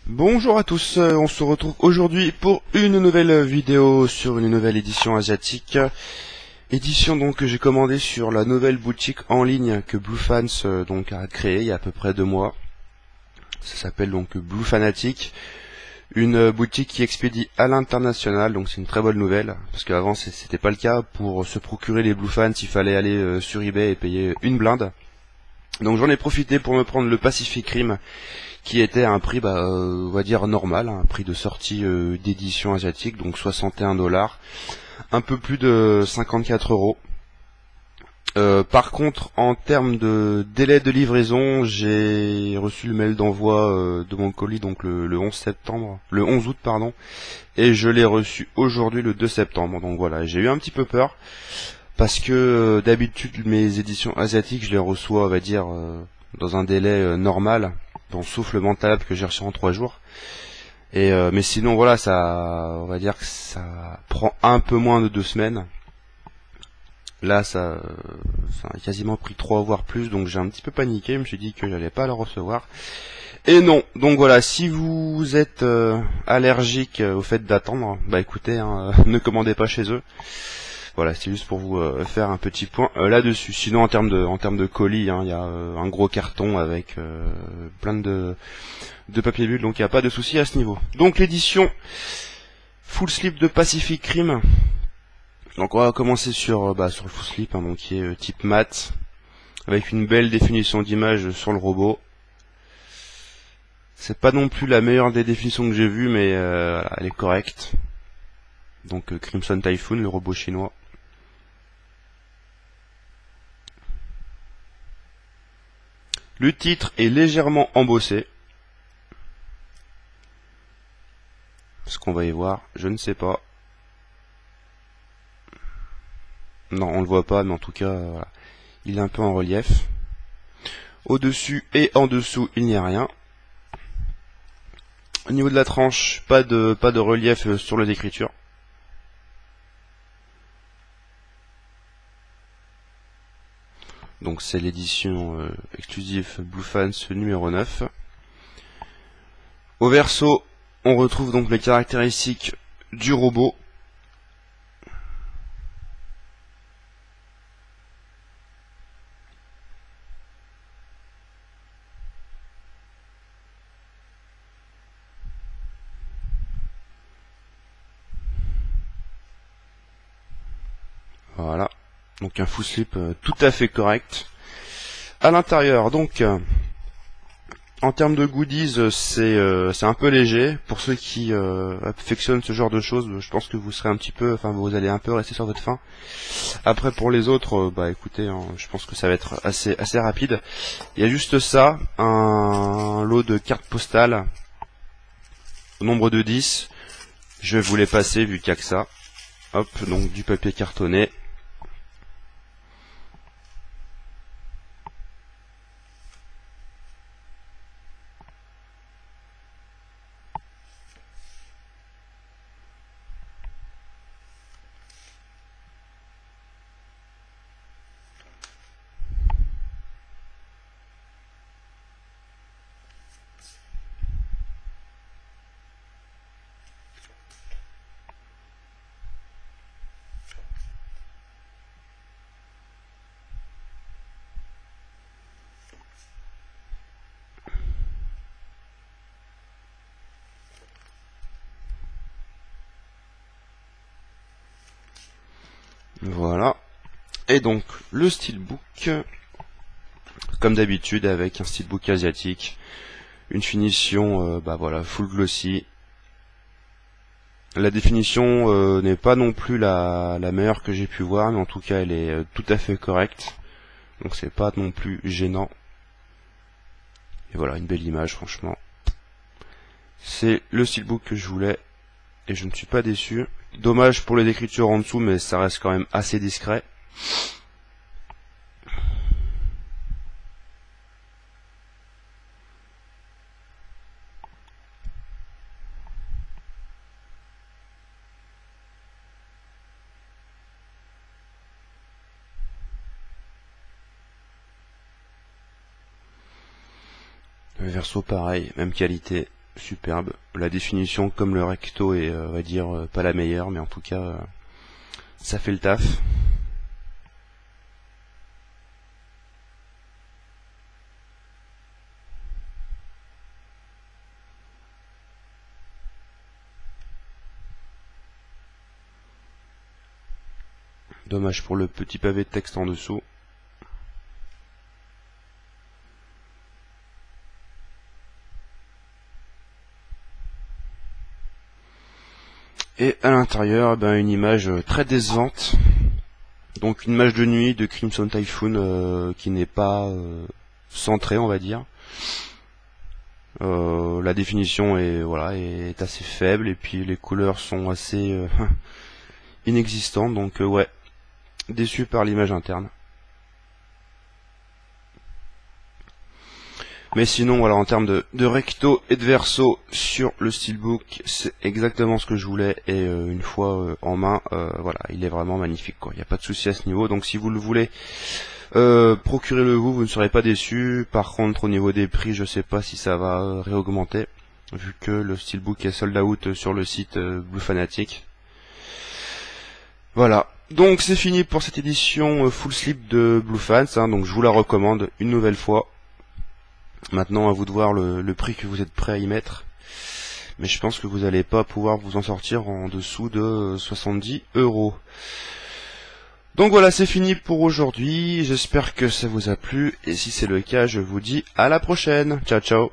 Bonjour à tous, on se retrouve aujourd'hui pour une nouvelle vidéo sur une nouvelle édition asiatique. Édition donc que j'ai commandée sur la nouvelle boutique en ligne que Blue Fans donc a créée il y a à peu près 2 mois. Ça s'appelle donc Blue Fanatic, une boutique qui expédie à l'international, donc c'est une très bonne nouvelle parce qu'avant c'était pas le cas. Pour se procurer les Blue Fans, il fallait aller sur eBay et payer une blinde. Donc j'en ai profité pour me prendre le Pacific Rim qui était à un prix, on va dire normal, un prix de sortie d'édition asiatique, donc 61 $, un peu plus de 54 euros. Par contre, en termes de délai de livraison, j'ai reçu le mail d'envoi de mon colis donc le 11 août pardon, et je l'ai reçu aujourd'hui le 2 septembre. Donc voilà, j'ai eu un petit peu peur parce que d'habitude mes éditions asiatiques, je les reçois, on va dire, dans un délai normal. Bon, sauf le mental que j'ai reçu en 3 jours. Mais sinon voilà, on va dire que ça prend un peu moins de 2 semaines. Là, ça a quasiment pris 3 voire plus, donc j'ai un petit peu paniqué. Je me suis dit que j'allais pas le recevoir. Et non, donc voilà, si vous êtes allergique au fait d'attendre, bah écoutez, hein, ne commandez pas chez eux. Voilà, c'est juste pour vous faire un petit point là-dessus. Sinon, en termes de colis, hein, il y a un gros carton avec plein de papier bulle, donc il n'y a pas de souci à ce niveau. Donc l'édition full slip de Pacific Rim. Donc on va commencer sur le full slip, hein, donc qui est type mat, avec une belle définition d'image sur le robot. C'est pas non plus la meilleure des définitions que j'ai vues, mais elle est correcte. Donc Crimson Typhoon, le robot chinois. Le titre est légèrement embossé. Ce qu'on va y voir, je ne sais pas. Non, on le voit pas, mais en tout cas, voilà. Il est un peu en relief. Au-dessus et en dessous, il n'y a rien. Au niveau de la tranche, pas de relief sur les écritures. Donc c'est l'édition exclusive Blue Fans numéro 9. Au verso, on retrouve donc les caractéristiques du robot. Voilà. Donc un full slip tout à fait correct. À l'intérieur, donc, en termes de goodies, c'est un peu léger. Pour ceux qui affectionnent ce genre de choses, je pense que vous serez vous allez un peu rester sur votre faim. Après, pour les autres, écoutez, hein, je pense que ça va être assez rapide. Il y a juste ça, un lot de cartes postales, au nombre de 10. Je vais vous les passer vu qu'il n'y a que ça. Hop, donc du papier cartonné. Voilà. Et donc, le steelbook, comme d'habitude, avec un steelbook asiatique. Une finition, full glossy. La définition n'est pas non plus la meilleure que j'ai pu voir, mais en tout cas, elle est tout à fait correcte. Donc c'est pas non plus gênant. Et voilà, une belle image, franchement. C'est le steelbook que je voulais, et je ne suis pas déçu. Dommage pour les écritures en dessous, mais ça reste quand même assez discret. Le verso pareil, même qualité. superbe. La définition comme le recto est, on va dire, pas la meilleure, mais en tout cas, ça fait le taf. Dommage pour le petit pavé de texte en dessous. Et à l'intérieur, une image très décevante. Donc une image de nuit de Crimson Typhoon qui n'est pas centrée, on va dire. La définition est assez faible et puis les couleurs sont assez inexistantes. Donc ouais, déçu par l'image interne. Mais sinon, voilà, en termes de recto et de verso sur le steelbook, c'est exactement ce que je voulais. Et une fois en main, voilà, il est vraiment magnifique, quoi. Il n'y a pas de souci à ce niveau. Donc si vous le voulez, procurez-le vous ne serez pas déçus. Par contre, au niveau des prix, je sais pas si ça va réaugmenter, vu que le steelbook est sold out sur le site Blue Fanatic. Voilà. Donc c'est fini pour cette édition full slip de Blue Fans. Donc je vous la recommande une nouvelle fois. Maintenant, à vous de voir le prix que vous êtes prêt à y mettre. Mais je pense que vous n'allez pas pouvoir vous en sortir en dessous de 70 €. Donc voilà, c'est fini pour aujourd'hui. J'espère que ça vous a plu. Et si c'est le cas, je vous dis à la prochaine. Ciao, ciao.